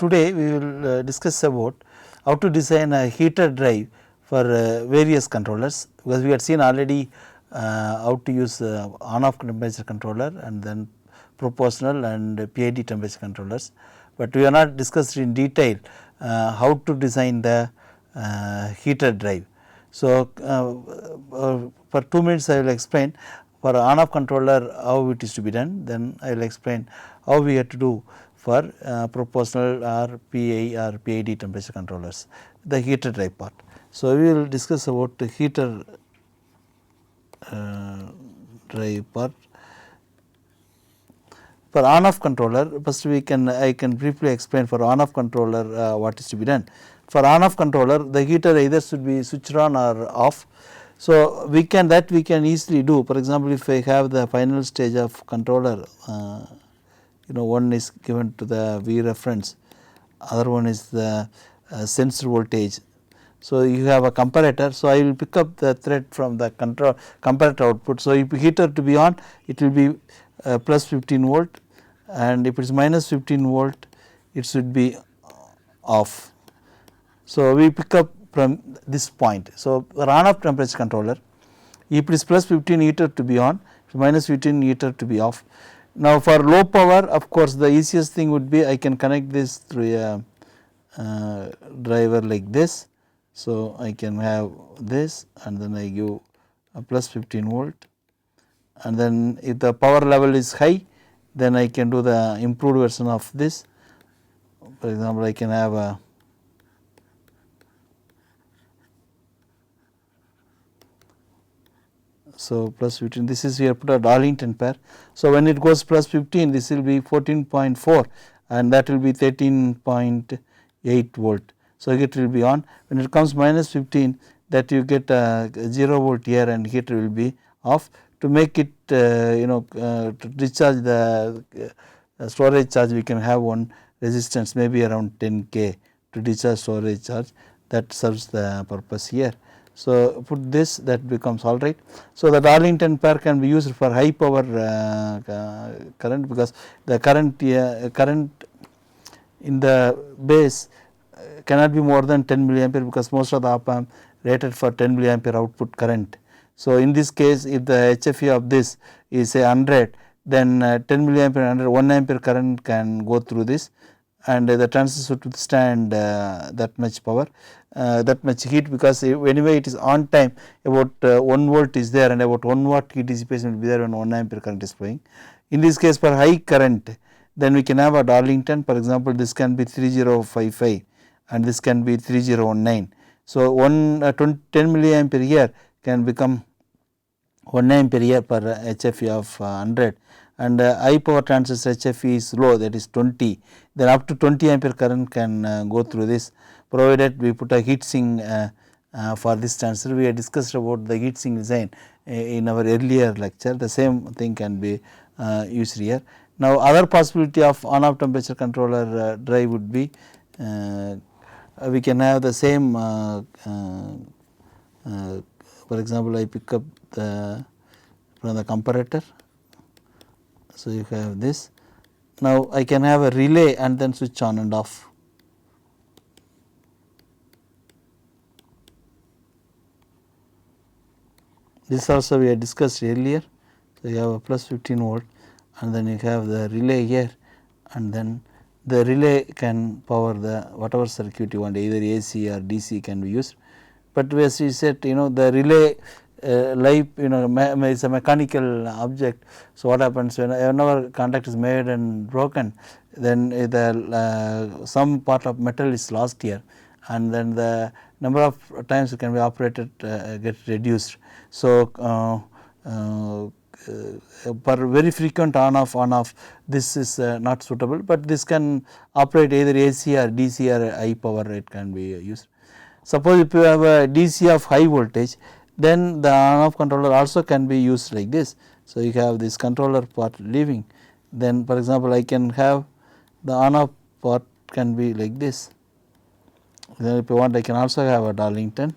today we will discuss about how to design a heater drive for various controllers, because we had seen already how to use on-off temperature controller and then proportional and PID temperature controllers, but we have not discussed in detail how to design the heater drive. So, for 2 minutes I will explain for on-off controller how it is to be done, then I will explain how we have to do for proportional or PI or PID temperature controllers, the heater drive part. So, we will discuss about the heater drive part. For on-off controller, first I can briefly explain for on-off controller what is to be done. For on-off controller, the heater either should be switched on or off. So, we can easily do. For example, if I have the final stage of controller, one is given to the V reference, other one is the sensor voltage. So, you have a comparator. So, I will pick up the thread from the comparator output. So, if heater to be on, it will be plus 15 volt, and if it is minus 15 volt, it should be off. So, we pick up from this point. So, for on-off temperature controller, if it is plus 15, heater to be on, minus 15, heater to be off. Now, for low power, of course, the easiest thing would be I can connect this through a driver like this. So, I can have this and then I give a plus 15 volt, and then if the power level is high, then I can do the improved version of this. For example, I can have a plus 15, this is here put a Darlington pair. So, when it goes plus 15, this will be 14.4 and that will be 13.8 volt. So, it will be on. When it comes minus 15, that you get 0 volt here and heater will be off. To make it to discharge the storage charge, we can have one resistance maybe around 10K to discharge storage charge, that serves the purpose here. So, put this, that becomes all right. So, the Darlington pair can be used for high power current, because the current in the base cannot be more than 10 milliampere, because most of the op amp rated for 10 milliampere output current. So, in this case, if the HFE of this is say 100, then 10 milliampere 1 ampere current can go through this, and the transistor should withstand that much power, that much heat, because anyway it is on time, about 1 volt is there and about 1 watt heat dissipation will be there when 1 ampere current is flowing. In this case, for high current, then we can have a Darlington. For example, this can be 3055 and this can be 3019. So, 10 milliampere here can become 1 ampere here per HFE of 100, and high power transistor HFE is low, that is 20, then up to 20 ampere current can go through this, provided we put a heat sink for this transistor. We had discussed about the heat sink design in our earlier lecture. The same thing can be used here. Now, other possibility of on-off temperature controller drive would be we can have the same for example, I pick up from the comparator. So, you have this. Now, I can have a relay and then switch on and off. This also we had discussed earlier. So, you have a plus 15 volt and then you have the relay here, and then the relay can power the whatever circuit you want, either AC or DC can be used. But as we said, the relay life is a mechanical object. So, what happens whenever contact is made and broken, then some part of metal is lost here, and then the number of times it can be operated get reduced. So, for very frequent on-off, this is not suitable, but this can operate either AC or DC or high power, it can be used. Suppose if you have a DC of high voltage, then the on-off controller also can be used like this. So, you have this controller part leaving, then for example, I can have the on-off part can be like this. Then if you want, I can also have a Darlington,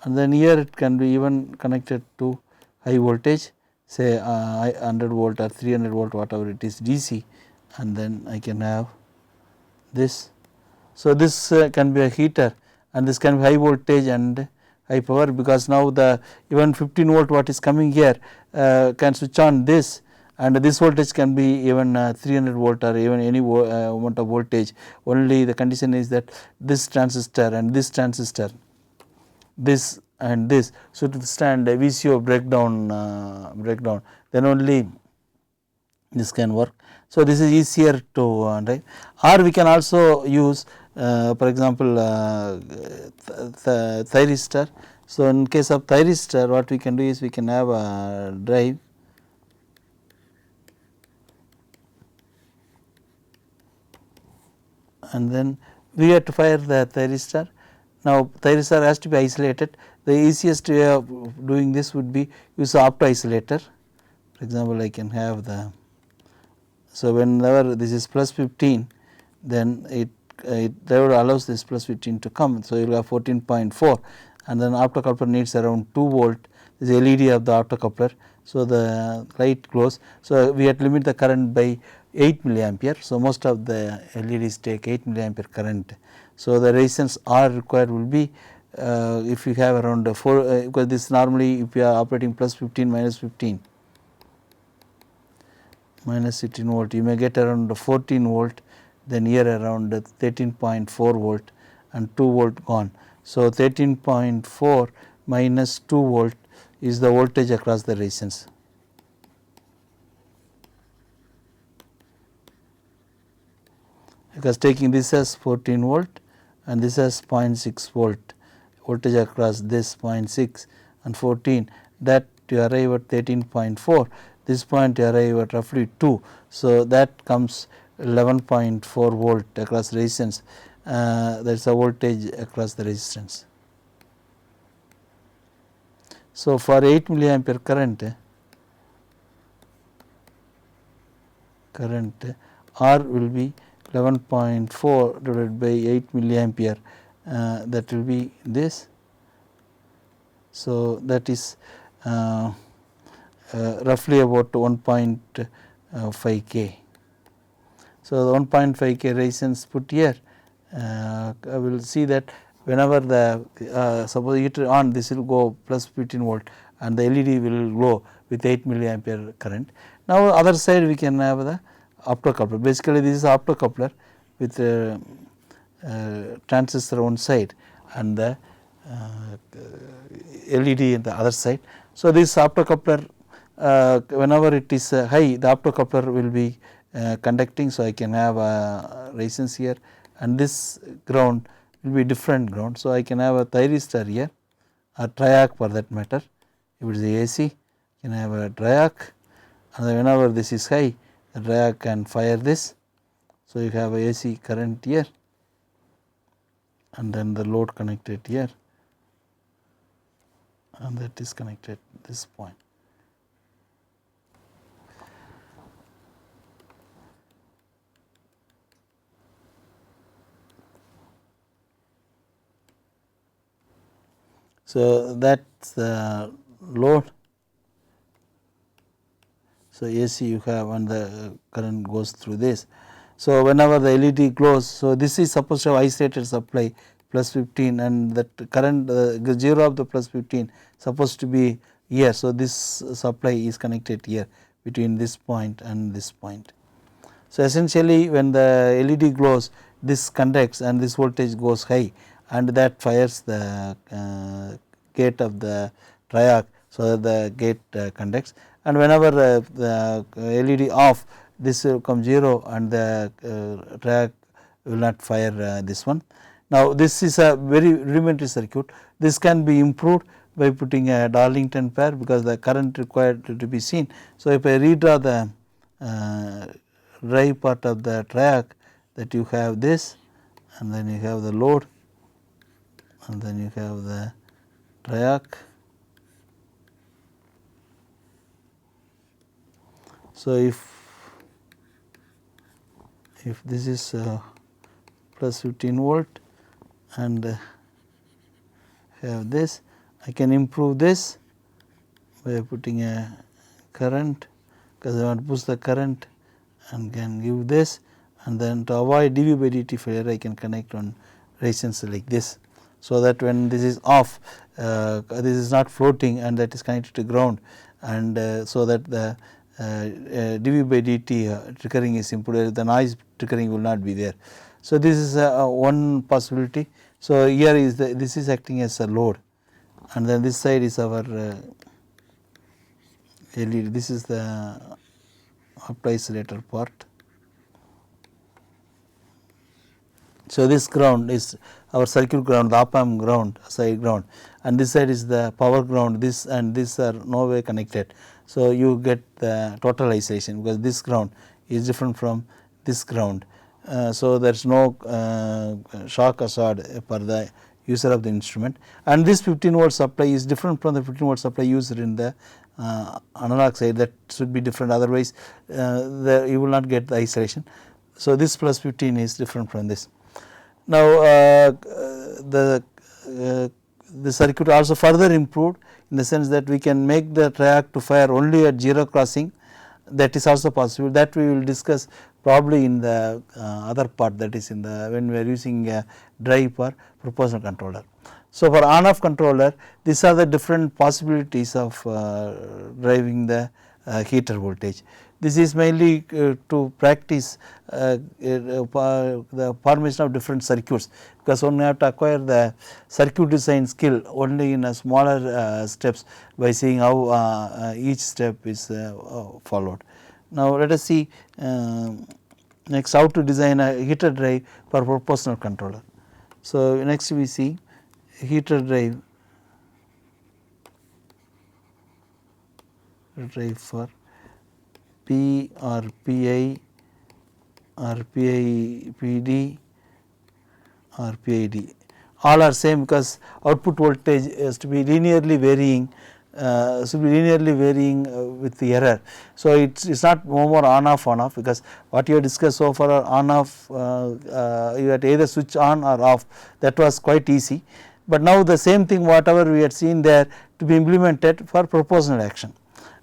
and then here it can be even connected to high voltage, say 100 volt or 300 volt, whatever it is DC, and then I can have this. So, this can be a heater and this can be high voltage and high power, because now the even 15 volt what is coming here can switch on this, and this voltage can be even 300 volt or even any amount of voltage. Only the condition is that this transistor and this transistor, this and this should withstand a VCO breakdown, then only this can work. So, this is easier to write, or we can also use for example thyristor. So, in case of thyristor, what we can do is we can have a drive and then we have to fire the thyristor. Now, thyristor has to be isolated. The easiest way of doing this would be use opto isolator. For example, I can have the, so whenever this is plus 15, then it diode allows this plus 15 to come. So, you will have 14.4, and then optocoupler needs around 2 volt, this is LED of the optocoupler. So, the light glows. So, we have to limit the current by 8 milliampere. So, most of the LEDs take 8 milliampere current. So, the resistance R required will be if you have around 4 because this normally if you are operating plus 15 minus 15 minus 15 volt, you may get around 14 volt, then here around 13.4 volt and 2 volt gone. So, 13.4 minus 2 volt is the voltage across the resistance. Because taking this as 14 volt and this as 0.6 volt, voltage across this 0.6 and 14, that you arrive at 13.4, this point you arrive at roughly 2. So, that comes 11.4 volt across resistance, that is a voltage across the resistance. So, for 8 milliampere current R will be 11.4 divided by 8 milliampere, that will be this. So, that is roughly about 1.5 K. So, the 1.5 K resistance put here, I will see that whenever the suppose heater on, this will go plus 15 volt and the LED will glow with 8 milliampere current. Now, other side we can have the optocoupler. Basically, this is optocoupler with transistor one side and the LED in the other side. So, this optocoupler whenever it is high, the optocoupler will be conducting. So, I can have a resistance here and this ground will be different ground. So, I can have a thyristor here, a triac for that matter. If it is AC, you can have a triac, and whenever this is high, the triac can fire this. So, you have a AC current here and then the load connected here, and that is connected at this point. So, that is the load. So, AC you have and the current goes through this. So, whenever the LED glows, so this is supposed to have isolated supply plus 15 and that current the 0 of the plus 15 supposed to be here. So, this supply is connected here between this point and this point. So, essentially when the LED glows, this conducts and this voltage goes high and that fires the gate of the triac. So, that the gate conducts, and whenever the LED off, this will come 0 and the triac will not fire this one. Now, this is a very rudimentary circuit. This can be improved by putting a Darlington pair because the current required to be seen. So, if I redraw the drive part of the triac, that you have this and then you have the load and then you have the triac. So, if this is plus 15 volt and have this, I can improve this by putting a current, because I want to push the current and can give this, and then to avoid dV by dt failure I can connect on resistance like this. So that when this is off, this is not floating and that is connected to ground, and so that the dV by dt triggering is improved, the noise triggering will not be there. So this is one possibility. So here is this is acting as a load, and then this side is our LED. This is the up isolator part. So this ground is our circuit ground, the op amp ground, side ground, and this side is the power ground. This and this are no way connected. So you get the total isolation because this ground is different from this ground. So there is no shock hazard for the user of the instrument, and this 15 volt supply is different from the 15 volt supply used in the analog side. That should be different, otherwise you will not get the isolation. So this plus 15 is different from this. Now the circuit also further improved in the sense that we can make the triac to fire only at zero crossing. That is also possible. That we will discuss probably in the other part, that is in the when we are using a drive for proportional controller. So for on-off controller, these are the different possibilities of driving the heater voltage. This is mainly to practice the formation of different circuits, because one have to acquire the circuit design skill only in a smaller steps by seeing how each step is followed. Now let us see next how to design a heater drive for proportional controller. So next we see heater drive for P or PI or PD or PID, all are same because output voltage has to be linearly varying, should be linearly varying with the error. So it is not more on-off because what you have discussed so far are on-off, you had either switch on or off, that was quite easy. But now the same thing whatever we had seen there to be implemented for proportional action.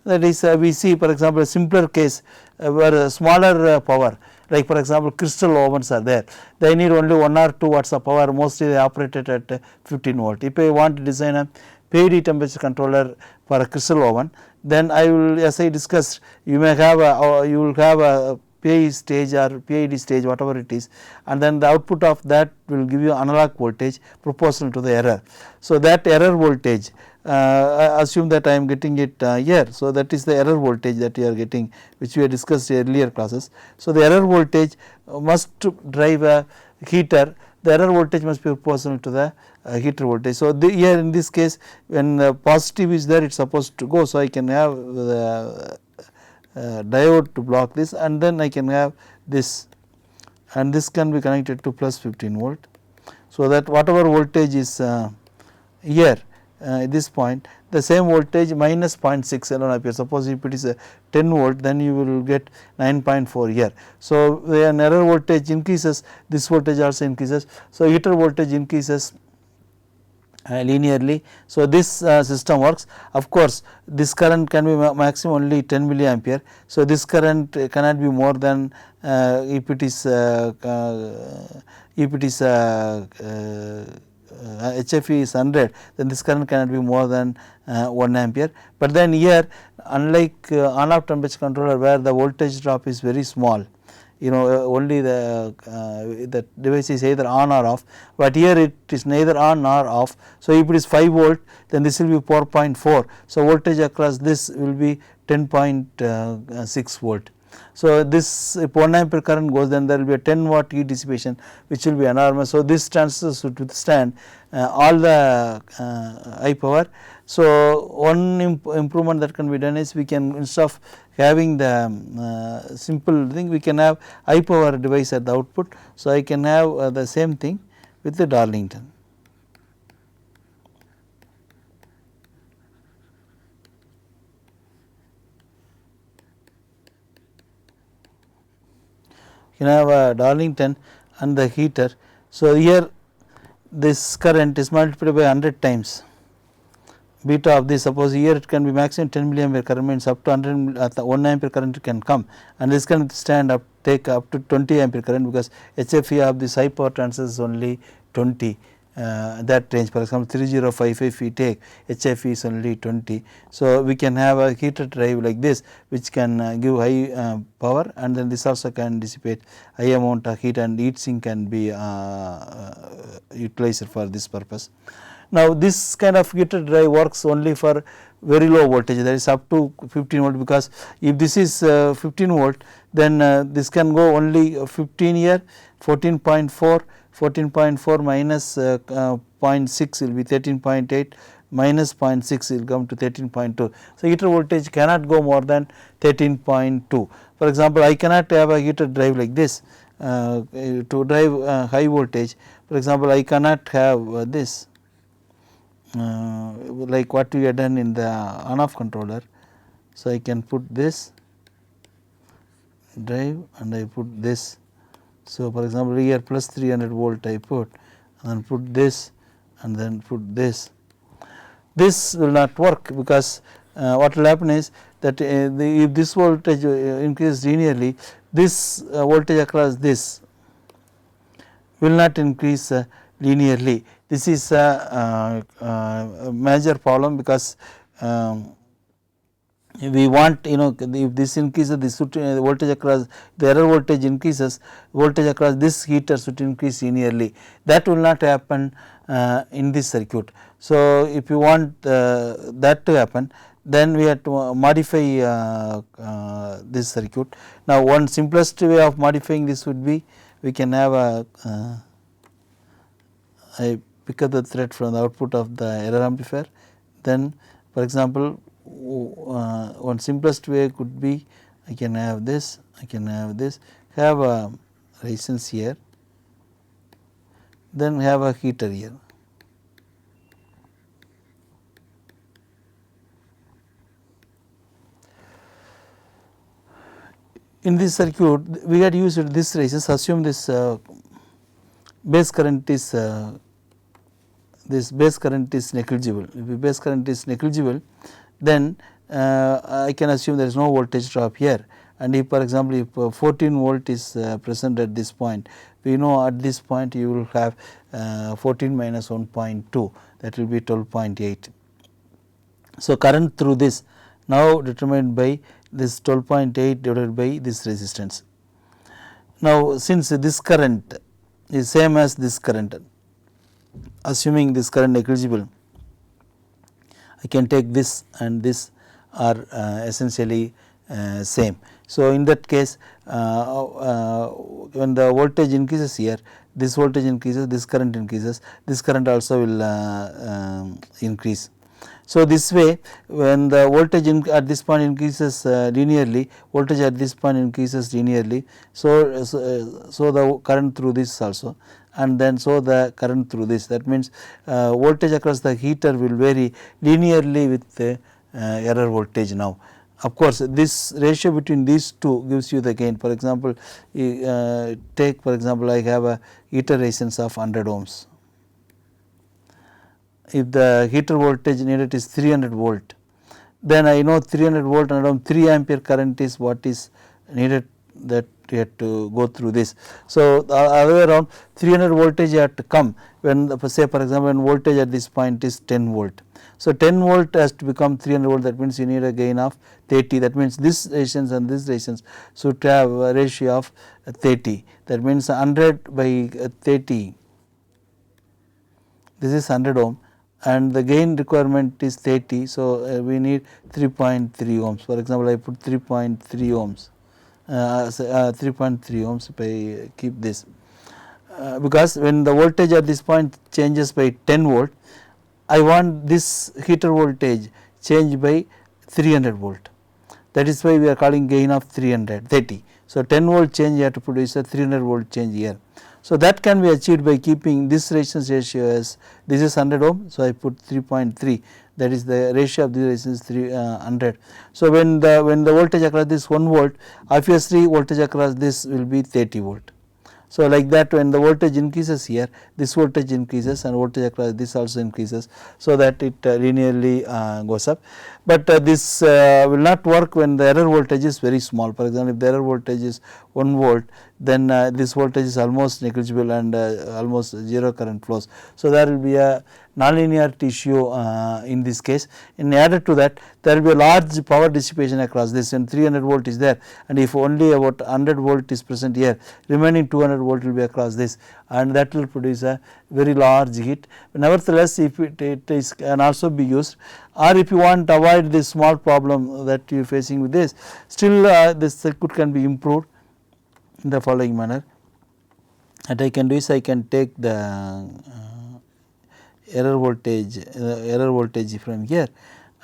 That is we see for example a simpler case where a smaller power, like for example crystal ovens are there, they need only 1 or 2 watts of power, mostly they operated at 15 volt. If I want to design a PID temperature controller for a crystal oven, then I will, as I discussed, you may have you will have a PI stage or PID stage, whatever it is, and then the output of that will give you analog voltage proportional to the error. So that error voltage, assume that I am getting it here. So that is the error voltage that you are getting, which we had discussed earlier classes. So the error voltage must drive a heater, the error voltage must be proportional to the heater voltage. So here in this case, when positive is there, it is supposed to go. So I can have the diode to block this, and then I can have this, and this can be connected to plus 15 volt. So that whatever voltage is here at this point, the same voltage minus 0.6 alone appears. Suppose if it is a 10 volt, then you will get 9.4 here. So when error voltage increases, this voltage also increases. So heater voltage increases linearly. So this system works. Of course this current can be maximum only 10 milliampere. So this current cannot be more than if it is HFE is 100, then this current cannot be more than 1 ampere. But then here, unlike on-off temperature controller where the voltage drop is very small, you know, only the device is either on or off, but here it is neither on nor off. So if it is 5 volt, then this will be 4.4. So voltage across this will be 10.6 volt. So this, if 1 ampere current goes, then there will be a 10 watt heat dissipation, which will be enormous. So this transistor should withstand all the high power. So one improvement that can be done is we can, instead of having the simple thing, we can have high power device at the output. So I can have the same thing with the Darlington. You can have a Darlington and the heater. So here this current is multiplied by 100 times beta of this, suppose here it can be maximum 10 milliampere current, means up to 1 ampere current can come, and this can stand up, take up to 20 ampere current, because HFE of this high power transistor is only 20, that range. For example, 3055 if we take, HFE is only 20. So, we can have a heater drive like this, which can give high power, and then this also can dissipate high amount of heat, and heat sink can be utilized for this purpose. Now, this kind of heater drive works only for very low voltage, that is up to 15 volt, because if this is 15 volt, then this can go only 15 here, 14.4, 14.4 minus 0.6 will be 13.8, minus 0.6 will come to 13.2. So, heater voltage cannot go more than 13.2. For example, I cannot have a heater drive like this to drive high voltage. For example, I cannot have this like what we have done in the on-off controller. So, I can put this drive and I put this. So, for example, here plus 300 volt I put, and put this and then put this. This will not work, because what will happen is that if this voltage increases linearly, this voltage across this will not increase linearly. This is a major problem, because we want, if this increases, this voltage across, the error voltage increases, voltage across this heater should increase linearly. That will not happen in this circuit. So, if you want that to happen, then we have to modify this circuit. Now, one simplest way of modifying this would be, we can have a I pick up the thread from the output of the error amplifier. Then, for example, one simplest way could be, I can have this, I can have this, have a resistance here, then have a heater here. In this circuit, we had used this resistance. Assume this base current is negligible. If the base current is negligible, then I can assume there is no voltage drop here, and if, for example, if 14 volt is present at this point, we know at this point you will have 14 minus 1.2, that will be 12.8. So, current through this now determined by this 12.8 divided by this resistance. Now, since this current is same as this current, assuming this current negligible, I can take this and this are essentially same. So, in that case, when the voltage increases here, this voltage increases, this current increases, this current also will increase. So, this way, when the voltage at this point increases linearly, voltage at this point increases linearly. So, the current through this also, and then so the current through this, that means voltage across the heater will vary linearly with the error voltage now. Of course, this ratio between these two gives you the gain. For example, take for example, I have a heater resistance of 100 ohms. If the heater voltage needed is 300 volt, then I know 300 volt and around 3 ampere current is what is needed, that you have to go through this. So, the other way around, 300 voltage you have to come when, say for example, when voltage at this point is 10 volt. So, 10 volt has to become 300 volt, that means you need a gain of 30, that means this resistance and this resistance should have a ratio of 30, that means 100 by 30, this is 100 ohm, and the gain requirement is 30. So, we need 3.3 ohms. For example, I put 3.3 ohms, 3.3 ohms if I keep this, because when the voltage at this point changes by 10 volt, I want this heater voltage change by 300 volt. That is why we are calling gain of 330. So, 10 volt change you have to produce a 300 volt change here. So, that can be achieved by keeping this resistance ratio as, this is 100 ohm. So, I put 3.3, that is the ratio of this resistance 300. So, when the voltage across this 1 volt, obviously voltage across this will be 30 volt. So, like that when the voltage increases here, this voltage increases and voltage across this also increases. So, that it linearly goes up, but this will not work when the error voltage is very small. For example, if the error voltage is 1 volt, then this voltage is almost negligible and almost 0 current flows. So, there will be a nonlinearity issue in this case. In added to that, there will be a large power dissipation across this, and 300 volt is there, and if only about 100 volt is present here, remaining 200 volt will be across this, and that will produce a very large heat. Nevertheless, if it is can also be used, or if you want to avoid this small problem that you are facing with this, still this circuit can be improved in the following manner. What I can do is I can take the error voltage from here,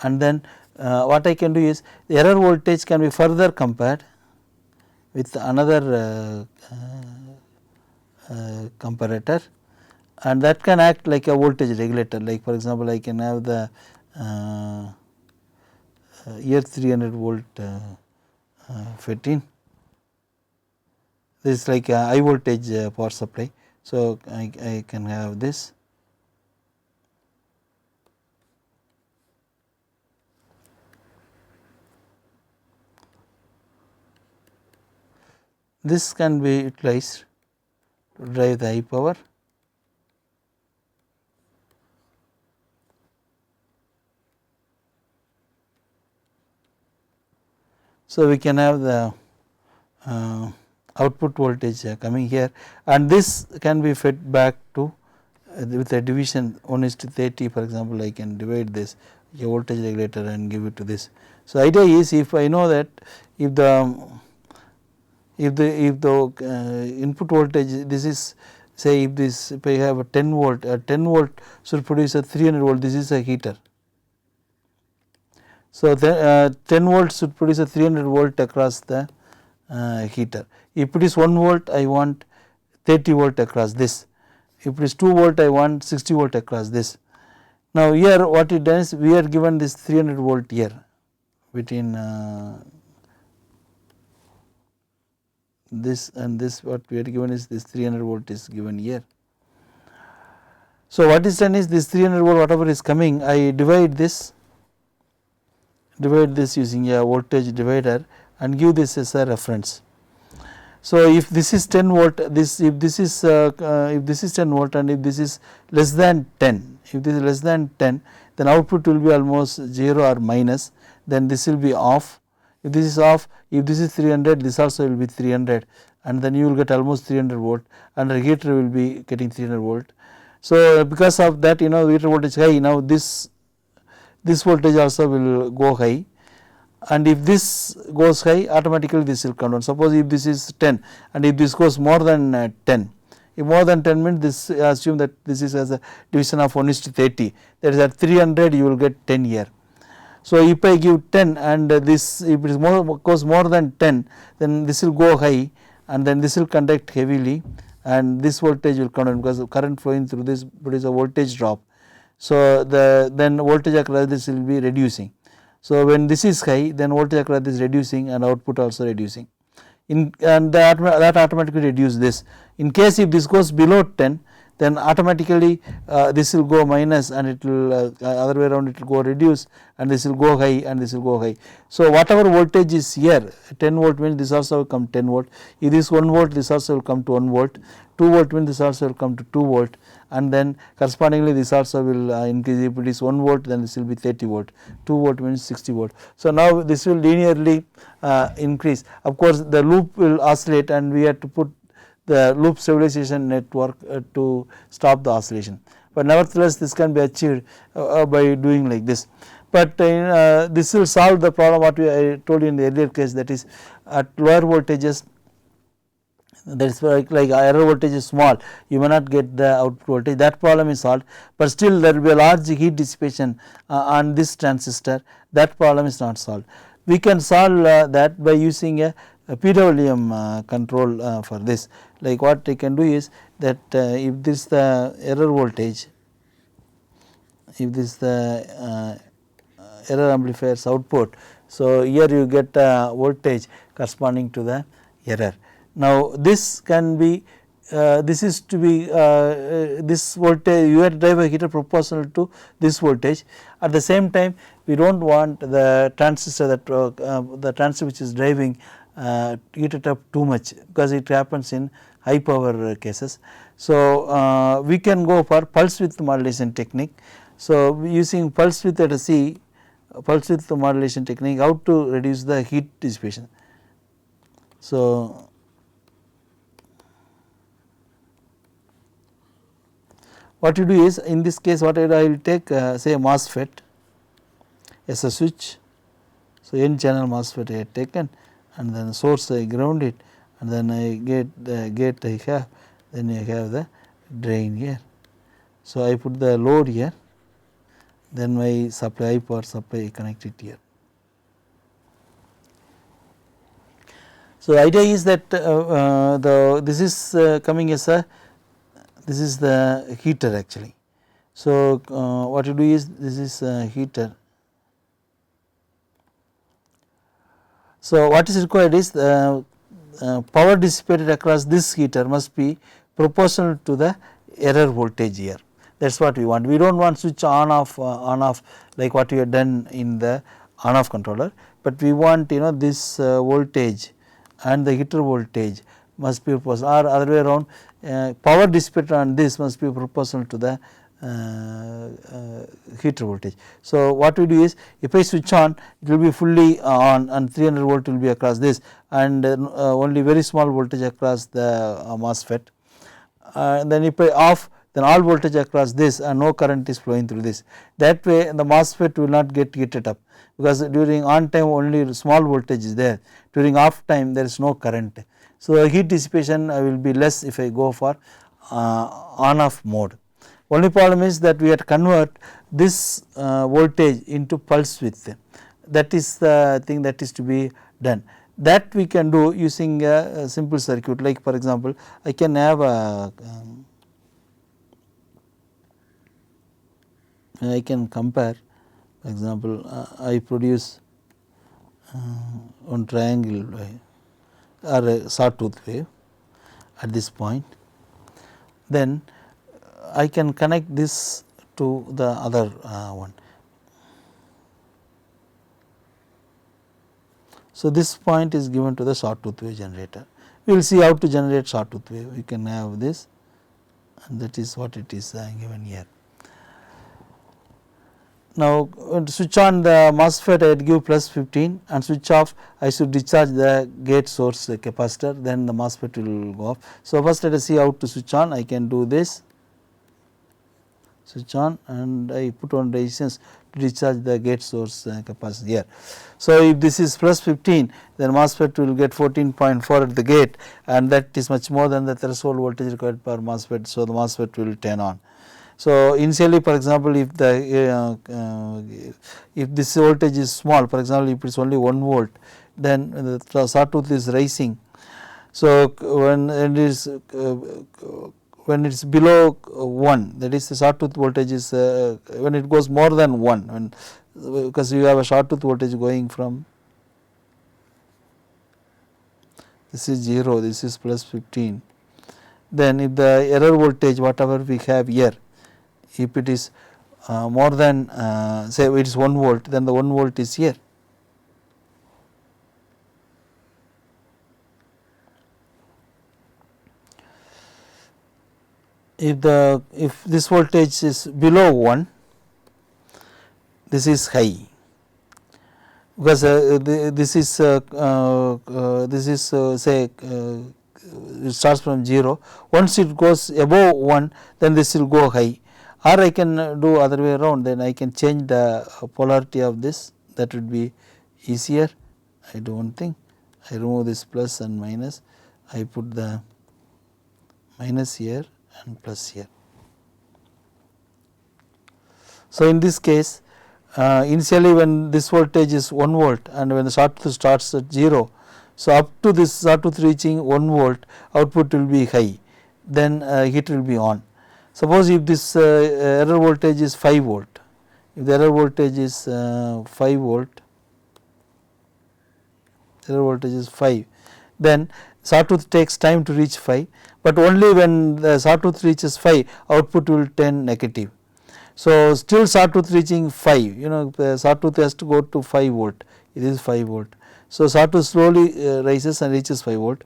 and then what I can do is the error voltage can be further compared with another comparator, and that can act like a voltage regulator. Like for example, I can have the here 300 volt fitting. This is like a high voltage power supply. So, I can have this. This can be utilized to drive the high power. So, we can have the output voltage coming here, and this can be fed back to with a division 1:30. For example, I can divide this a voltage regulator and give it to this. So, idea is if I know that if the input voltage, this is say if I have a 10 volt should produce a 300 volt, this is a heater. So, 10 volts should produce a 300 volt across the heater. If it is 1 volt, I want 30 volt across this. If it is 2 volt, I want 60 volt across this. Now, here what it does, we are given this 300 volt here between this and this, what we are given is this 300 volt is given here. So, what is done is this 300 volt whatever is coming, I divide this using a voltage divider and give this as a reference. So, if this is 10 volt, if this is 10 volt and if this is less than 10, if this is less than 10, then output will be almost 0 or minus, then this will be off. If this is off, if this is 300, this also will be 300, and then you will get almost 300 volt, and the regulator will be getting 300 volt. So, because of that, regulator voltage high, now this voltage also will go high, and if this goes high, automatically this will come down. Suppose if this is 10 and if this goes more than 10, if more than 10 means this assume that this is as a division of 1:30, that is at 300 you will get 10 here. So, if I give 10 and this if it is goes more than 10, then this will go high and then this will conduct heavily, and this voltage will come down because the current flowing through this produces a voltage drop. So, then voltage across this will be reducing. So, when this is high, then voltage across this is reducing and output also reducing, and that automatically reduce this. In case if this goes below 10, then automatically this will go minus, and it will other way around, it will go reduce, and this will go high and this will go high. So, whatever voltage is here 10 volt means this also will come 10 volt, if this 1 volt this also will come to 1 volt, 2 volt means this also will come to 2 volt, and then correspondingly this also will increase. If it is 1 volt, then this will be 30 volt, 2 volt means 60 volt. So, now this will linearly increase. Of course, the loop will oscillate and we have to put the loop stabilization network to stop the oscillation, but nevertheless this can be achieved by doing like this. But this will solve the problem what I told you in the earlier case, that is at lower voltages, that is like error voltage is small, you may not get the output voltage, that problem is solved, but still there will be a large heat dissipation on this transistor, that problem is not solved. We can solve that by using a PWM control for this. Like what I can do is that if this the error voltage, if this the error amplifier's output, so here you get voltage corresponding to the error. Now, this can be this is to be this voltage, you have to drive a heater proportional to this voltage. At the same time, we do not want the transistor that the transistor which is driving heat it up too much, because it happens in high power cases. So we can go for pulse width modulation technique. So using pulse width at a C, pulse width modulation technique, how to reduce the heat dissipation. So what you do is, in this case what I will take say a MOSFET as a switch. So n channel MOSFET I have taken, and then source I ground it, and then I get the gate I have, then I have the drain here. So I put the load here, then my supply, power supply, I connect it here. So idea is that this is coming as a, this is the heater actually. So what you do is, this is a heater. So what is required is the power dissipated across this heater must be proportional to the error voltage here. That is what we want. We do not want switch on off like what we have done in the on-off controller, but we want this voltage and the heater voltage must be proportional, or other way around, power dissipated on this must be proportional to the heater voltage. So what we do is, if I switch on, it will be fully on and 300 volt will be across this, and only very small voltage across the MOSFET, and then if I off, then all voltage across this and no current is flowing through this. That way the MOSFET will not get heated up, because during on time only small voltage is there, during off time there is no current. So heat dissipation will be less if I go for on off mode. Only problem is that we have to convert this voltage into pulse width. That is the thing that is to be done. That we can do using a simple circuit, like for example, I can have a I can compare, for example, I produce one triangle wave or a sawtooth wave at this point, then I can connect this to the other one. So this point is given to the sawtooth wave generator. We will see how to generate sawtooth wave. We can have this, and that is what it is given here. Now to switch on the MOSFET, I would give plus 15, and switch off, I should discharge the gate source capacitor, then the MOSFET will go off. So first let us see how to switch on. I can do this, switch on, and I put on resistance to discharge the gate source capacitor here. So if this is plus 15, then MOSFET will get 14.4 at the gate, and that is much more than the threshold voltage required per MOSFET. So the MOSFET will turn on. So initially, for example, if the if this voltage is small, for example, if it is only 1 volt, then the sawtooth is rising. So when it is below 1, that is the sawtooth voltage is when it goes more than 1, because you have a sawtooth voltage going from, this is 0, this is plus 15. Then if the error voltage whatever we have here, if it is more than say it is 1 volt, then the 1 volt is here. If this voltage is below 1, this is high, because this is say it starts from 0. Once it goes above 1, then this will go high. Or I can do other way around, then I can change the polarity of this, that would be easier. I do one thing, I remove this plus and minus, I put the minus here and plus here. So in this case, initially when this voltage is 1 volt and when the sawtooth starts at 0, so up to this sawtooth reaching 1 volt, output will be high, then heat will be on. Suppose if this error voltage is 5 volt, if the error voltage is 5 volt, error voltage is 5, then sawtooth takes time to reach 5, but only when the sawtooth reaches 5 output will turn negative. So, still sawtooth reaching 5, sawtooth has to go to 5 volt, it is 5 volt. So, sawtooth slowly rises and reaches 5 volt.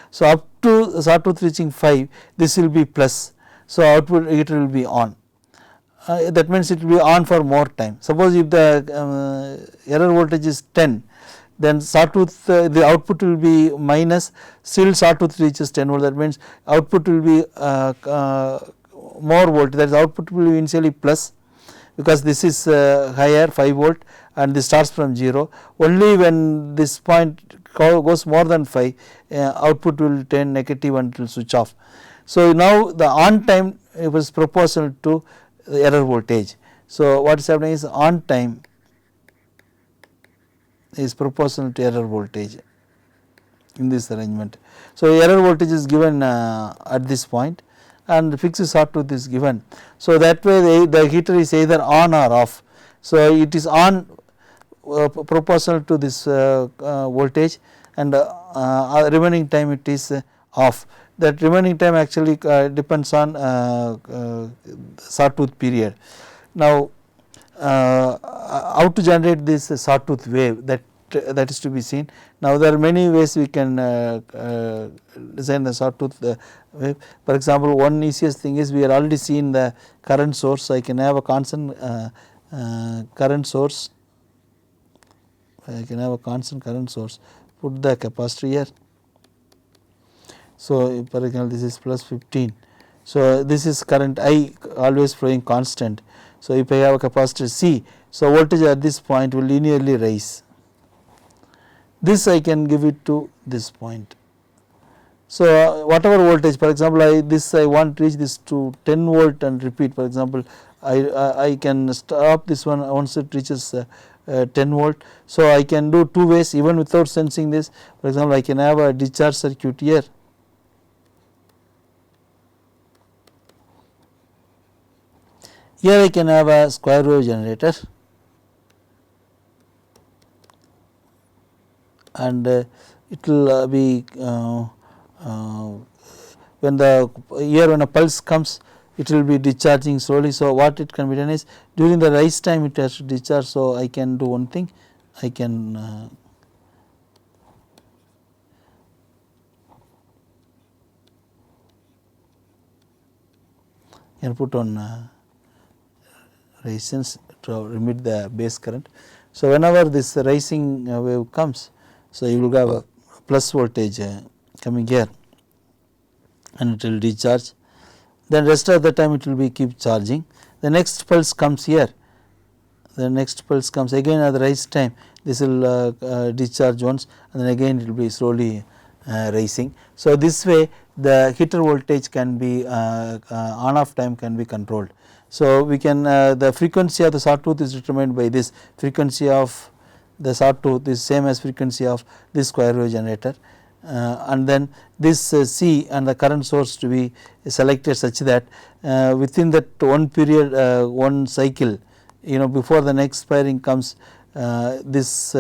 So, up to sawtooth reaching 5, this will be plus. So, output heater will be on, that means it will be on for more time. Suppose if the error voltage is 10, then sawtooth the output will be minus, still sawtooth reaches 10 volt, that means output will be more volt, that is output will be initially plus, because this is higher 5 volt and this starts from 0. Only when this point goes more than 5, output will turn negative and it will switch off. So, now the on time was proportional to the error voltage. So, what is happening is on time is proportional to error voltage in this arrangement. So, error voltage is given at this point and fixed sawtooth is given. So, that way the heater is either on or off. So, it is on proportional to this voltage, and remaining time it is off. That remaining time actually depends on sawtooth period. Now, how to generate this sawtooth wave, that is to be seen. Now, there are many ways we can design the sawtooth wave. For example, one easiest thing is we are already seen the current source. So, I can have a constant current source, put the capacitor here. So, for example, this is plus 15. So, this is current I always flowing constant. So, if I have a capacitor C, so voltage at this point will linearly rise. This I can give it to this point. So, whatever voltage, for example, I want to reach this to 10 volt and repeat. For example, I can stop this one once it reaches 10 volt. So, I can do two ways even without sensing this. For example, I can have a discharge circuit here. Here I can have a square wave generator, and it will be when a pulse comes, it will be discharging slowly. So, what it can be done is during the rise time it has to discharge. So, I can do one thing, I can put on resistance to limit the base current. So, whenever this rising wave comes, so you will have a plus voltage coming here and it will discharge, then rest of the time it will be keep charging. The next pulse comes here, the next pulse comes again at the rise time, this will discharge once and then again it will be slowly rising. So, this way the heater voltage can be on off time can be controlled. So, we can the frequency of the sawtooth is determined by this, frequency of the sawtooth is same as frequency of this square wave generator, and then this C and the current source to be selected such that within that one period one cycle, before the next firing comes, this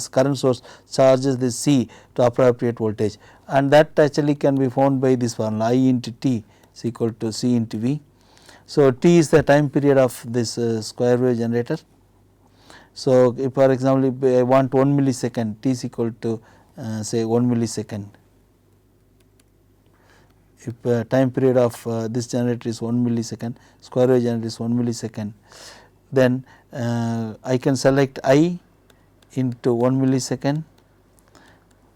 current source charges this C to appropriate voltage, and that actually can be found by this formula I into T is equal to C into V. So, T is the time period of this square wave generator. So, if for example, if I want 1 millisecond, T is equal to say 1 millisecond. If time period of this generator is 1 millisecond, square wave generator is 1 millisecond, then I can select I into 1 millisecond,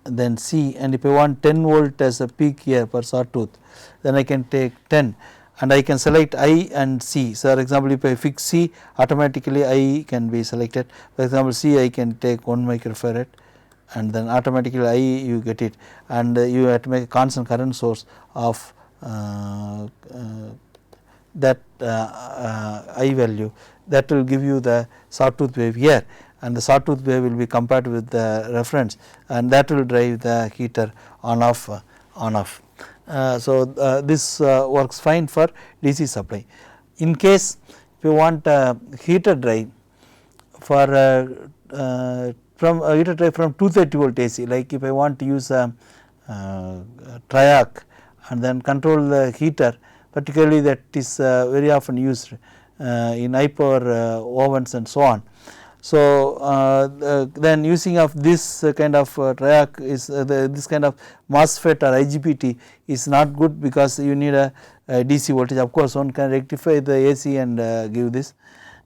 then C, and if I want 10 volt as a peak here for sawtooth, then I can take 10. And I can select I and C. So, for example, if I fix C, automatically I can be selected. For example, C I can take 1 microfarad and then automatically I you get it, and you have to make a constant current source of that I value, that will give you the sawtooth wave here, and the sawtooth wave will be compared with the reference, and that will drive the heater on off. So, this works fine for DC supply. In case if you want a heater drive for from a heater drive from 230 volt AC, like if I want to use a triac and then control the heater, particularly that is very often used in high power ovens and so on. So, then using of this kind of triac is this kind of MOSFET or IGBT is not good, because you need a DC voltage. Of course, one can rectify the AC and give this.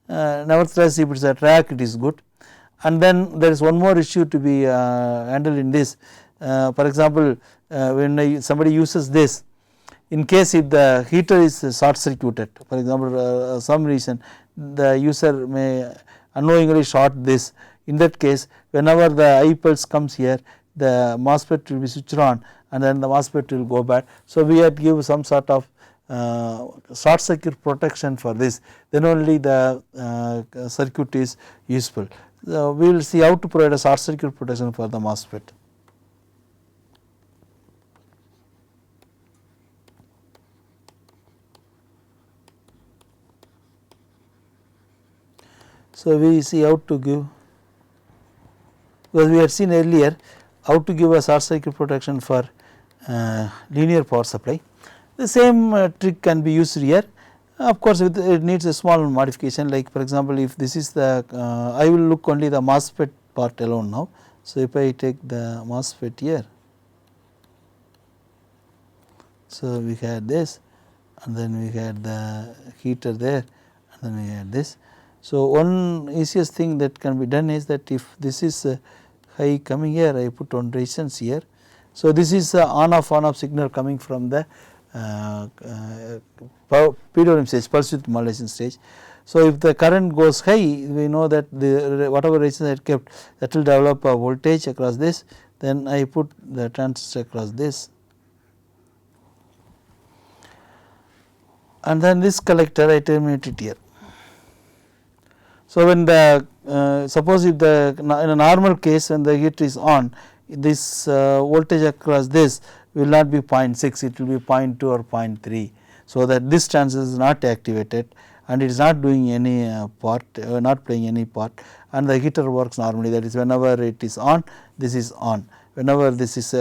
Nevertheless, if it is a triac, it is good. And then there is one more issue to be handled in this. For example, when somebody uses this, in case if the heater is short circuited, for example, some reason the user may unknowingly short this. In that case, whenever the I pulse comes here, the MOSFET will be switched on and then the MOSFET will go back. So, we have to give some sort of short circuit protection for this, then only the circuit is useful. So, we will see how to provide a short circuit protection for the MOSFET. So, we see how to give, because we had seen earlier how to give a short circuit protection for linear power supply. The same trick can be used here. Of course, it needs a small modification, like for example, if this is the I will look only the MOSFET part alone now. So, if I take the MOSFET here, so we had this and then we had the heater there and then we had this. So, one easiest thing that can be done is that if this is high coming here, I put on resistance here. So, this is on-off signal coming from the PWM stage, pulse width modulation stage. So, if the current goes high, we know that the whatever resistance I kept, that will develop a voltage across this, then I put the transistor across this, and then this collector I terminate it here. So, when the suppose if the in a normal case when the heater is on, this voltage across this will not be 0.6, it will be 0.2 or 0.3. So, that this transistor is not activated and it is not doing any part, not playing any part, and the heater works normally, that is whenever it is on, this is on, whenever this is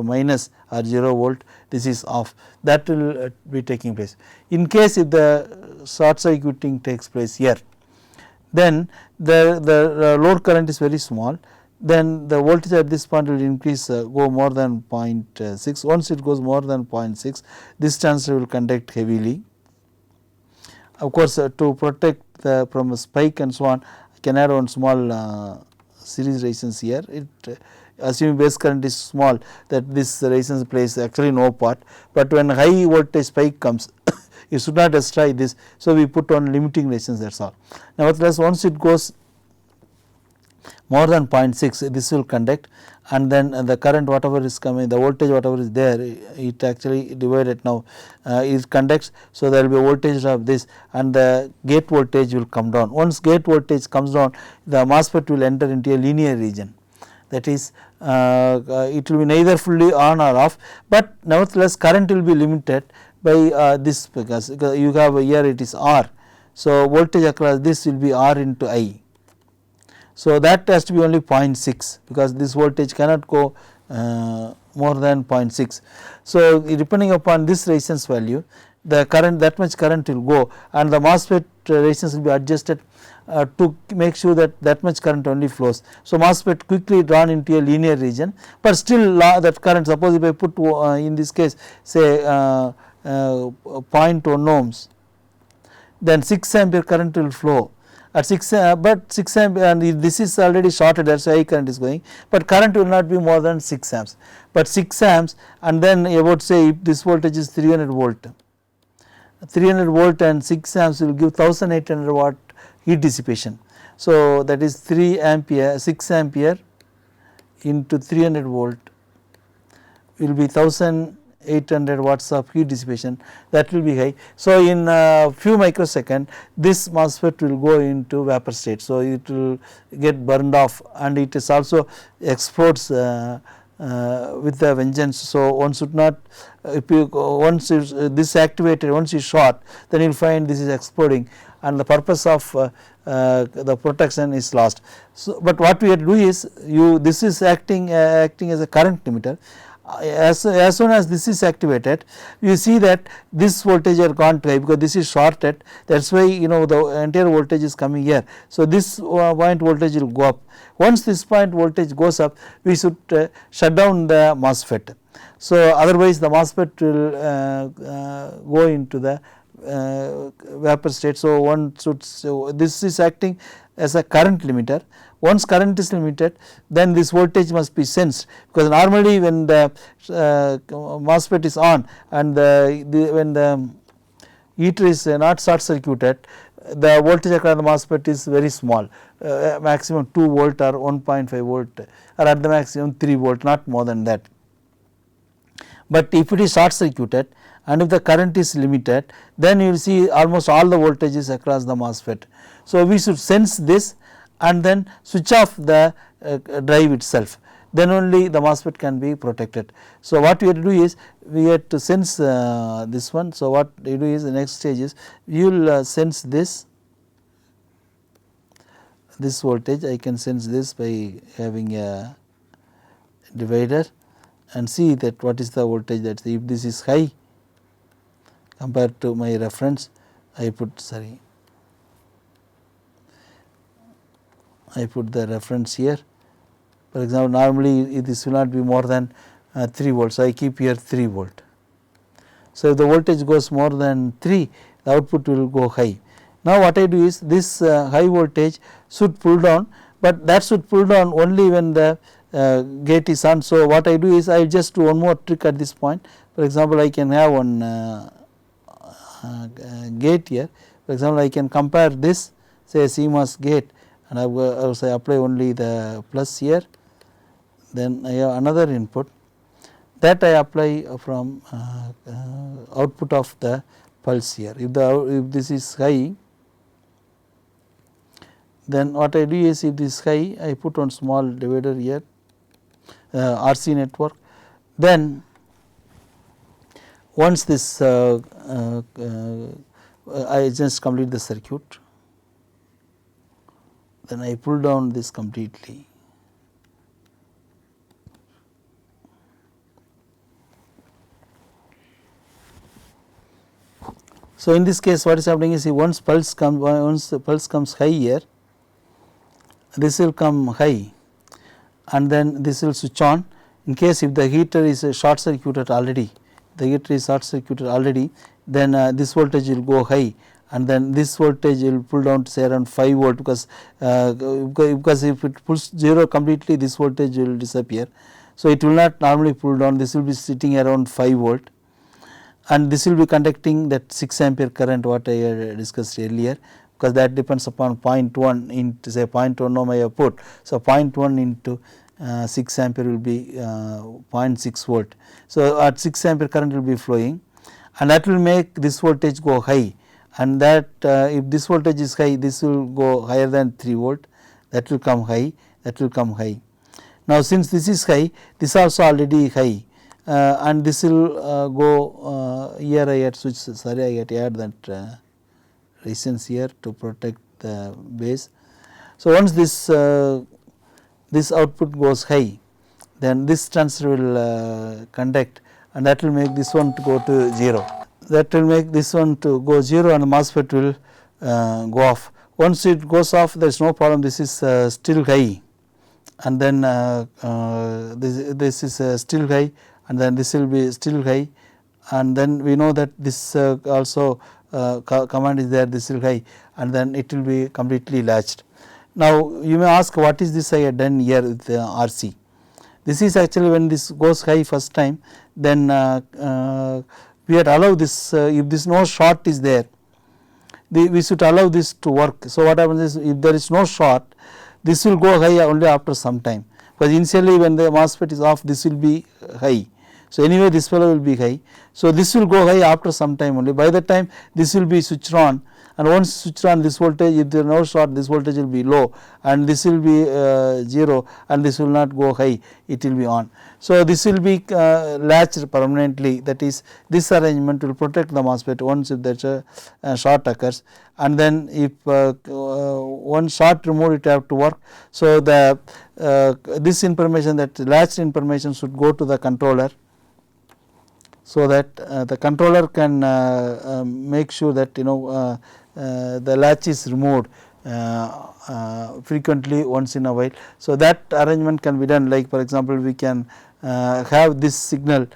minus or 0 volt, this is off, that will be taking place. In case if the short circuiting takes place here, then the load current is very small, then the voltage at this point will increase go more than 0.6. Once it goes more than 0.6, this transistor will conduct heavily. Of course, to protect from a spike and so on, I can add one small series resistance here. It assuming base current is small, that this resistance plays actually no part, but when high voltage spike comes you should not destroy this. So, we put on limiting resistance, that is all. Nevertheless, once it goes more than 0.6, this will conduct, and then the current whatever is coming, the voltage whatever is there, it actually divided now it conducts. So, there will be a voltage of this and the gate voltage will come down. Once gate voltage comes down, the MOSFET will enter into a linear region, that is it will be neither fully on or off, but nevertheless current will be limited by this, because you have here it is R. So, voltage across this will be R into I. So, that has to be only 0.6, because this voltage cannot go more than 0.6. So, depending upon this resistance value, the current, that much current will go, and the MOSFET resistance will be adjusted to make sure that that much current only flows. So, MOSFET quickly drawn into a linear region, but still that current, suppose if I put in this case say 0.1 ohms, then 6 ampere current will flow at 6, but 6 ampere, and this is already shorted, that is why current is going, but current will not be more than 6 amps, but 6 amps, and then about say if this voltage is 300 volt, 300 volt and 6 amps will give 1800 watt heat dissipation. So, that is 3 ampere, 6 ampere into 300 volt will be 1800 watts of heat dissipation, that will be high. So, in few microsecond this MOSFET will go into vapor state. So, it will get burned off, and it is also explodes with the vengeance. So, one should not, if you once this activated, once you short, then you will find this is exploding, and the purpose of the protection is lost. So, but what we have to do is this is acting as a current limiter. As soon as this is activated, you see that this voltage are gone to high because this is shorted, that is why the entire voltage is coming here. So, this point voltage will go up. Once this point voltage goes up, we should shut down the MOSFET. So, otherwise the MOSFET will go into the vapor state. So, one should, this is acting as a current limiter. Once current is limited, then this voltage must be sensed, because normally when the MOSFET is on and when the heater is not short circuited, the voltage across the MOSFET is very small, maximum 2 volt or 1.5 volt or at the maximum 3 volt, not more than that. But if it is short circuited and if the current is limited, then you will see almost all the voltages across the MOSFET. So, we should sense this and then switch off the drive itself, then only the MOSFET can be protected. So, what we have to do is we have to sense this one. So, what you do is the next stage is you will sense this voltage. I can sense this by having a divider and see that what is the voltage, that if this is high compared to my reference, I put the reference here. For example, normally this will not be more than 3 volts. So, I keep here 3 volt. So, if the voltage goes more than 3, the output will go high. Now, what I do is this high voltage should pull down, but that should pull down only when the gate is on. So, what I do is I just do one more trick at this point. For example, I can have one gate here. For example, I can compare this, say a CMOS gate, and I will say apply only the plus here, then I have another input that I apply from output of the pulse here. If this is high, then what I do is if this is high, I put one small divider here, RC network. Then once this I just complete the circuit, then I pull down this completely. So, in this case what is happening is once the pulse comes high here, this will come high and then this will switch on. In case if the heater is short circuited already, then this voltage will go high and then this voltage will pull down to say around 5 volt, because if it pulls 0 completely, this voltage will disappear. So, it will not normally pull down, this will be sitting around 5 volt and this will be conducting that 6 ampere current what I discussed earlier, because that depends upon 0.1 into say 0.1 ohm I have put. So, 0.1 into 6 ampere will be 0.6 volt. So, at 6 ampere current will be flowing and that will make this voltage go high, and that if this voltage is high, this will go higher than 3 volt, that will come high, that will come high. Now, since this is high, this also already high and this will go here. I had switch, sorry, I had to add that resistance here to protect the base. So, once this output goes high, then this transistor will conduct and that will make this one to go to 0. That will make this one to go 0 and the MOSFET will go off. Once it goes off, there is no problem, this is still high and then this is still high and then this will be still high, and then we know that this also command is there, this will high and then it will be completely latched. Now, you may ask what is this I had done here with the RC. This is actually when this goes high first time, then we had allow this if this no short is there, we should allow this to work. So, what happens is if there is no short, this will go high only after some time, because initially when the MOSFET is off, this will be high. So, anyway this fellow will be high. So, this will go high after some time only, by the time this will be switched on, and once switched on this voltage, if there is no short, this voltage will be low and this will be 0 and this will not go high, it will be on. So, this will be latched permanently, that is this arrangement will protect the MOSFET once if there is a short occurs, and then if one short removed it have to work. So, the this information, that latched information should go to the controller, so that the controller can make sure that the latch is removed frequently once in a while. So, that arrangement can be done, like for example, we can have this signal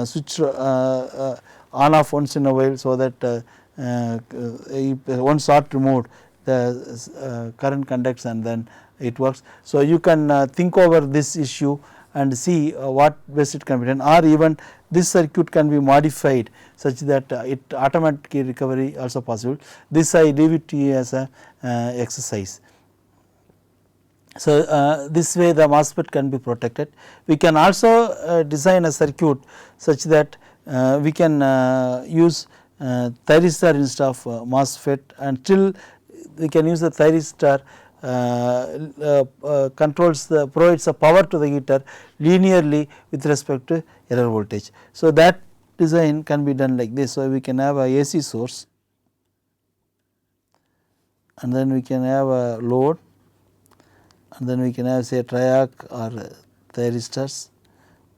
switch on off once in a while, so that if one short removed, the current conducts and then it works. So, you can think over this issue and see what best it can be done, or even this circuit can be modified such that it automatic recovery also possible. This I leave it to you as a exercise. So, this way the MOSFET can be protected. We can also design a circuit such that we can use Thyristor instead of MOSFET, and still we can use the Thyristor controls the provides a power to the heater linearly with respect to error voltage. So, that design can be done like this. So, we can have a AC source, and then we can have a load, and then we can have say triarc or thyristors,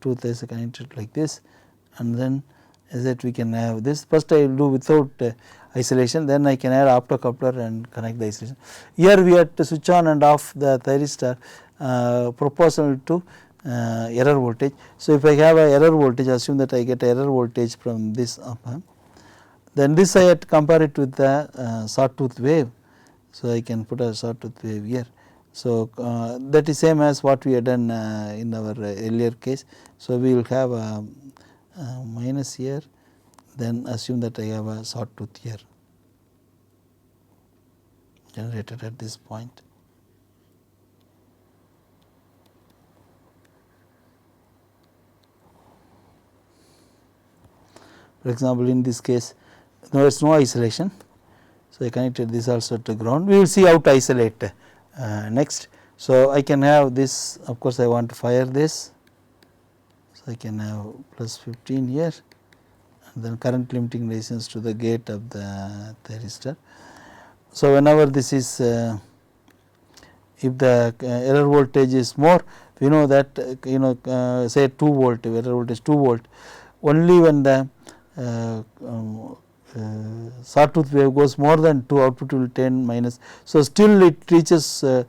two thyristors are connected like this, and then as that we can have this. First I will do without isolation, then I can add optocoupler and connect the isolation. Here we have to switch on and off the thyristor proportional to error voltage. So, if I have a error voltage, assume that I get error voltage from this up, then this I have to compare it with the sawtooth wave. So, I can put a sawtooth wave here. So, that is same as what we had done in our earlier case. So, we will have a minus here, then assume that I have a sawtooth here generated at this point. For example, in this case there is no isolation. So, I connected this also to ground. We will see how to isolate next. So, I can have this, of course, I want to fire this. So, I can have plus 15 here, and then current limiting resistance to the gate of the thyristor. So, whenever this is if the error voltage is more, we know that say 2 volt, error voltage 2 volt, only when the sawtooth wave goes more than 2, output will 10 minus. So, still it reaches the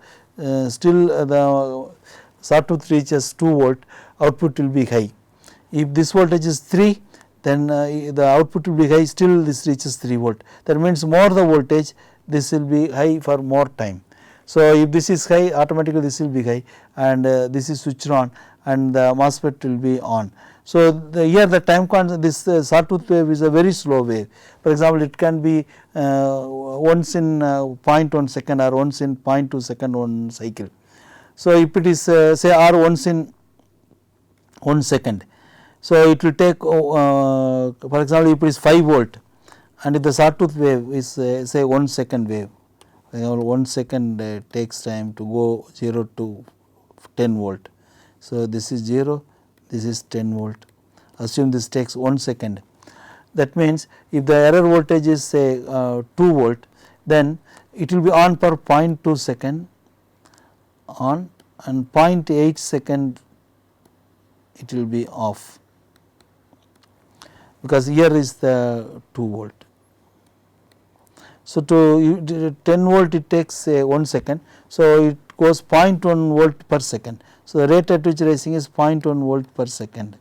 sawtooth reaches 2 volt, output will be high. If this voltage is 3, then the output will be high, still this reaches 3 volt. That means more the voltage, this will be high for more time. So, if this is high, automatically this will be high, and this is switched on and the MOSFET will be on. So, here the time constant, this sawtooth wave is a very slow wave. For example, it can be once in 0.1 second or once in 0.2 second one cycle. So, if it is say or once in 1 second. So, it will take for example, if it is 5 volt and if the sawtooth wave is say 1 second wave, 1 second takes time to go 0 to 10 volt. So, this is 0, this is 10 volt, assume this takes 1 second. That means, if the error voltage is say 2 volt, then it will be on for 0.2 second on, and 0.8 second it will be off, because here is the 2 volt. So, to 10 volt it takes say 1 second. So, it goes 0.1 volt per second. So, the rate at which rising is 0.1 volt per second.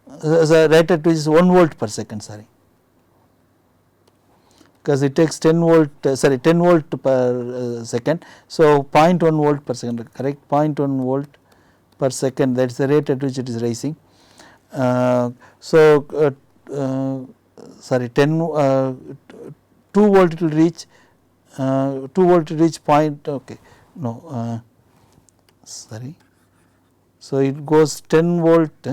The rate at which is 1 volt per second, sorry, because it takes 10 volt 10 volt per second. So, 0.1 volt per second, correct, 0.1 volt per second, that is the rate at which it is rising. Sorry, 2 volt it will reach 2 volt to reach point, okay, no, sorry. So, it goes 10 volt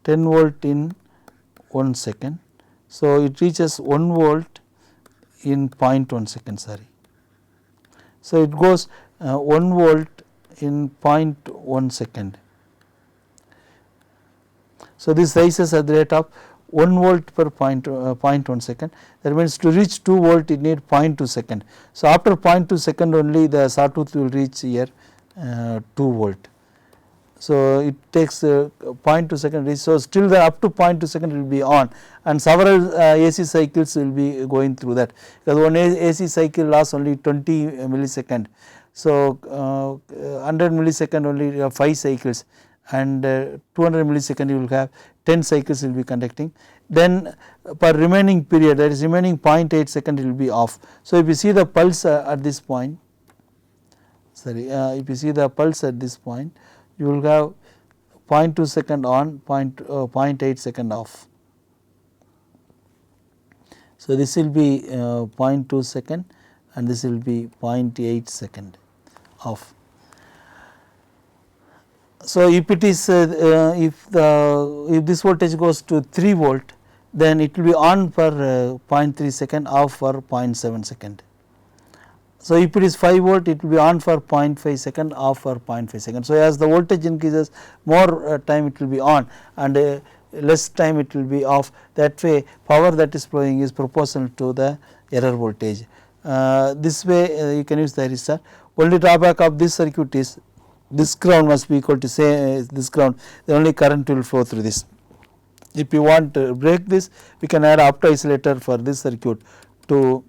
10 volt in 1 second. So, it reaches 1 volt in 0.1 second, sorry. So, it goes 1 volt in 0.1 second. So, this rises at the rate of 1 volt per 0.1 second, that means to reach 2 volt it need 0.2 second. So, after 0.2 second only the sawtooth will reach here 2 volt. So, it takes 0.2 second reach. So, still the up to 0.2 second will be on, and several AC cycles will be going through that, because one AC cycle lasts only 20 millisecond. So, 100 millisecond only 5 cycles, and 200 millisecond you will have 10 cycles will be conducting. Then per remaining period, that is remaining 0.8 second will be off. So, if you see the pulse at this point, sorry, if you see the pulse at this point, you will have 0.2 second on, 0.8 second off. So, this will be 0.2 second and this will be 0.8 second off. So, if it is if this voltage goes to 3 volt, then it will be on for 0.3 second, off for 0.7 second. So, if it is 5 volt, it will be on for 0.5 second, off for 0.5 second. So, as the voltage increases, more time it will be on and less time it will be off. That way power that is flowing is proportional to the error voltage. This way you can use the thyristor. Only drawback of this circuit is this ground must be equal to say this ground, the only current will flow through this. If you want to break this, we can add opto isolator for this circuit to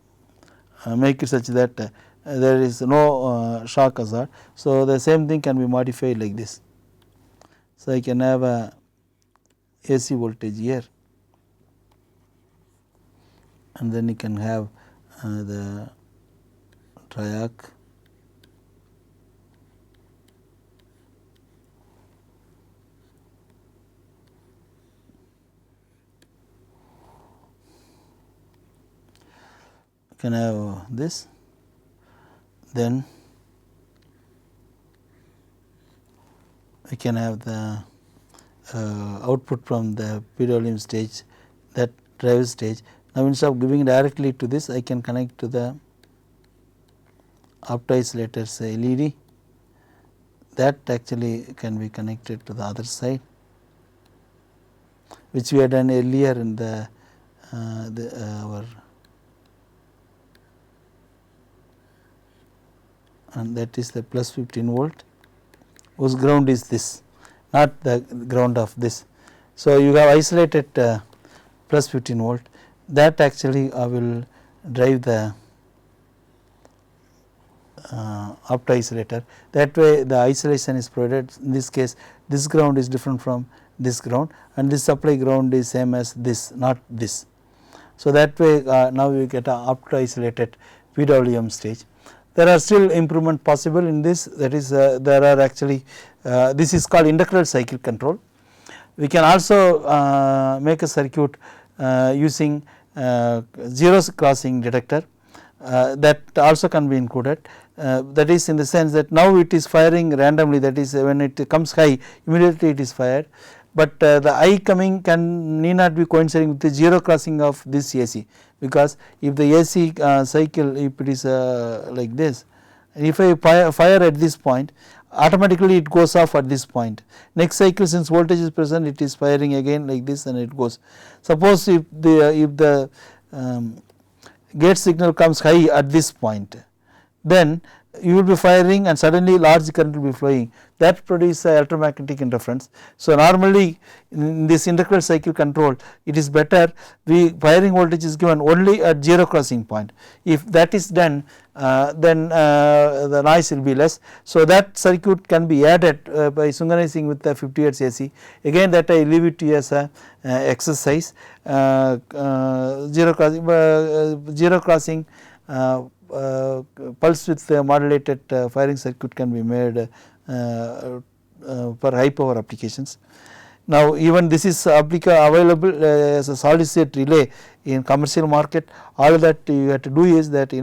make it such that there is no shock hazard. So, the same thing can be modified like this. So, I can have a AC voltage here, and then you can have the triac, you can have this, then we can have the output from the PWM stage, that drive stage. Now, instead of giving directly to this, I can connect to the opto isolators LED, that actually can be connected to the other side, which we had done earlier in the our, and that is the plus 15 volt, whose ground is this, not the ground of this. So, you have isolated plus 15 volt, that actually will drive the opto isolator. That way the isolation is provided. In this case, this ground is different from this ground, and this supply ground is same as this, not this. So, that way now you get a opto isolated PWM stage. There are still improvement possible in this, that is there are actually this is called inductor cycle control. We can also make a circuit using zero crossing detector, that also can be included. That is in the sense that now it is firing randomly, that is when it comes high immediately it is fired, but the I coming need not be coinciding with the zero crossing of this AC, because if the AC cycle, if it is like this, if I fire at this point, automatically it goes off at this point. Next cycle, since voltage is present, it is firing again like this and it goes. Suppose if the gate signal comes high at this point, then you will be firing and suddenly large current will be flowing, that produces electromagnetic interference. So, normally in this inductor cycle control, it is better the firing voltage is given only at zero crossing point. If that is done, then the noise will be less. So, that circuit can be added by synchronizing with the 50 Hz AC. Again, that I leave it to you as a exercise. Zero crossing pulse width modulated firing circuit can be made for high power applications. Now, even this is available as a solid state relay in commercial market. All that you have to do is that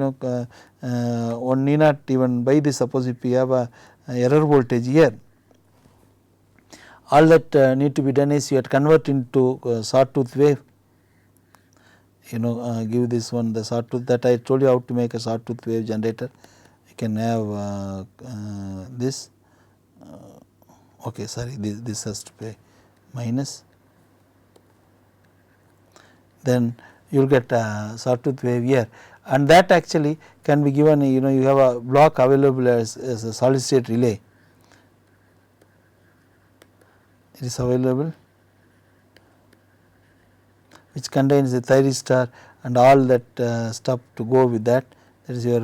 one need not even buy this. Suppose if you have a error voltage here, all that need to be done is you have to convert into sawtooth wave, give this one the sawtooth, that I told you how to make a sawtooth wave generator. You can have this, okay, sorry, this has to be minus, then you will get a sawtooth wave here, and that actually can be given, you have a block available as a solid state relay. It is available, which contains the thyristor and all that stuff to go with that. That is your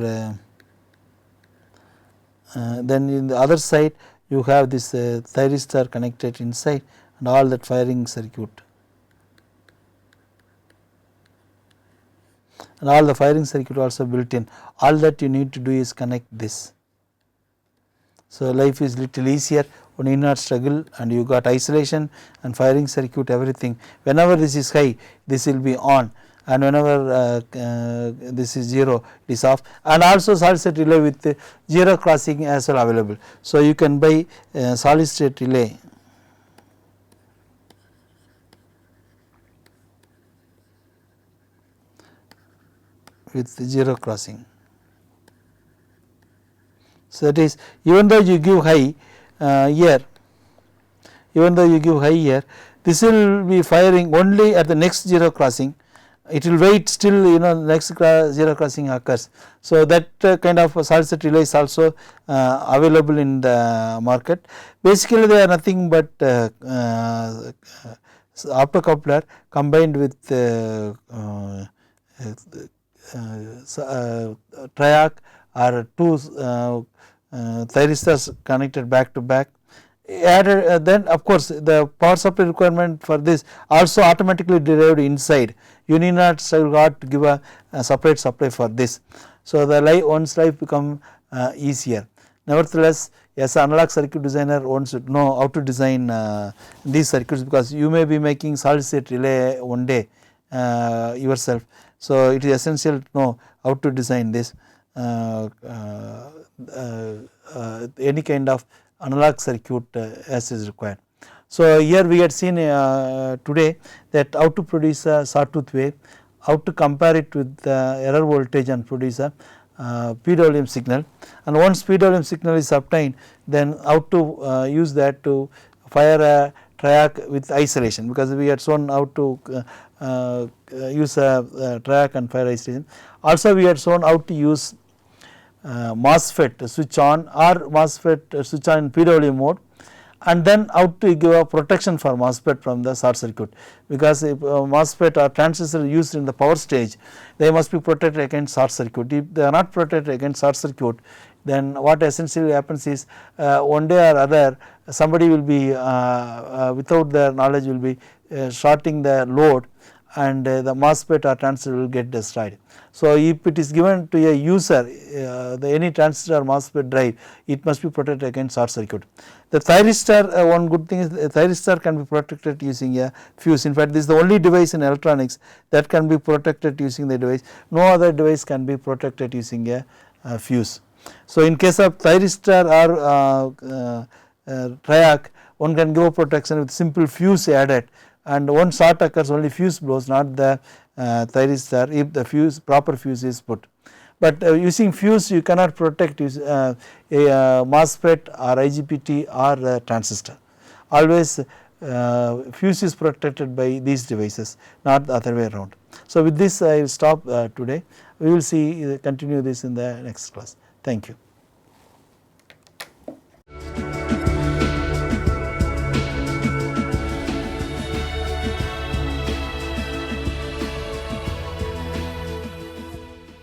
then in the other side you have this thyristor connected inside and all that firing circuit, and all the firing circuit also built in. All that you need to do is connect this. So life is little easier when you not struggle, and you got isolation and firing circuit, everything. Whenever this is high, this will be on, and whenever this is 0, it is off, and also solid state relay with 0 crossing as well available. So you can buy solid state relay with 0 crossing. So that is, even though you give high here, this will be firing only at the next 0 crossing. It will wait still, next 0 crossing occurs. So that kind of solid state relay is also available in the market. Basically they are nothing but optocoupler combined with triac or 2 thyristors connected back to back. Added, then of course the power supply requirement for this also automatically derived inside. You need not start to give a separate supply for this. So the one's life become easier. Nevertheless, as an analog circuit designer, one should know how to design these circuits, because you may be making solid state relay one day yourself. So it is essential to know how to design this any kind of analog circuit as is required. So here we had seen today that how to produce a sawtooth wave, how to compare it with the error voltage and produce a PWM signal, and once PWM signal is obtained, then how to use that to fire a triac with isolation, because we had shown how to use a triac and fire isolation. Also we had shown how to use MOSFET switch on or MOSFET switch on in PWM mode, and then how to give a protection for MOSFET from the short circuit, because if MOSFET or transistor used in the power stage, they must be protected against short circuit. If they are not protected against short circuit, then what essentially happens is one day or other somebody will be without their knowledge will be shorting the load, and the MOSFET or transistor will get destroyed. So if it is given to a user any transistor or MOSFET drive, it must be protected against short circuit. The thyristor, one good thing is the thyristor can be protected using a fuse. In fact, this is the only device in electronics that can be protected using the device. No other device can be protected using a fuse. So in case of thyristor or triac, one can give a protection with simple fuse added, and one short occurs only fuse blows, not the thyristor, if the proper fuse is put. But using fuse you cannot protect a MOSFET or IGBT or transistor. Always fuse is protected by these devices, not the other way around. So with this I will stop today. We will continue this in the next class. Thank you.